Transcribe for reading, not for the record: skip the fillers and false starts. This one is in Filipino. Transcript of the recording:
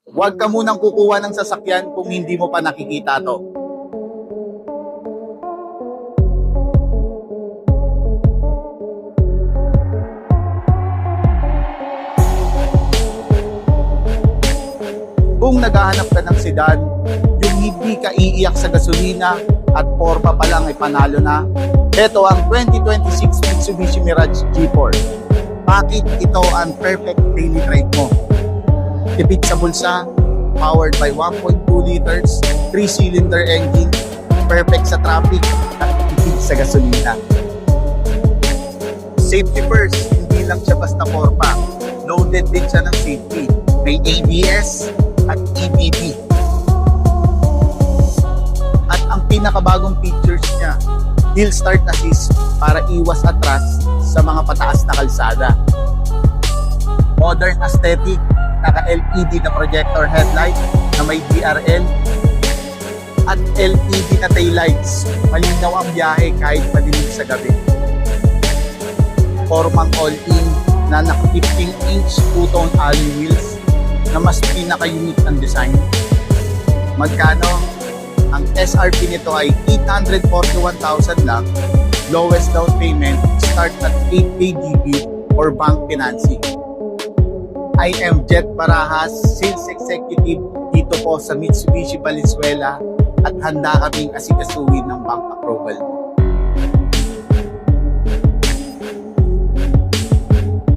Huwag ka munang kukuha ng sasakyan kung hindi mo pa nakikita to. Kung naghahanap ka ng sedan, yung hindi ka iiyak sa gasolina at porma pa lang ay panalo na, ito ang 2026 Mitsubishi Mirage G4. Bakit ito ang perfect daily drive mo? Tipid sa bulsa, powered by 1.2 liters, 3-cylinder engine, perfect sa traffic at tipid sa gasolina. Safety first, hindi lang siya basta porma. Loaded din siya ng safety. May ABS at EBD. At ang pinakabagong features niya, hill start assist para iwas atras sa mga pataas na kalsada. Modern aesthetic, naka-LED na projector headlight na may DRL at LED na taillights. Malinaw ang biyahe kahit madilim sa gabi. Formang all-in na naka 15-inch two-tone alloy wheels na mas pinaka-unique ang design. Magkano? Ang SRP nito ay 841,000 lang. Lowest down payment start at 8 KDB or bank financing. I am Jet Barajas, Sales Executive dito po sa Mitsubishi Valenzuela at handa kaming asikasuhin ng bank approval.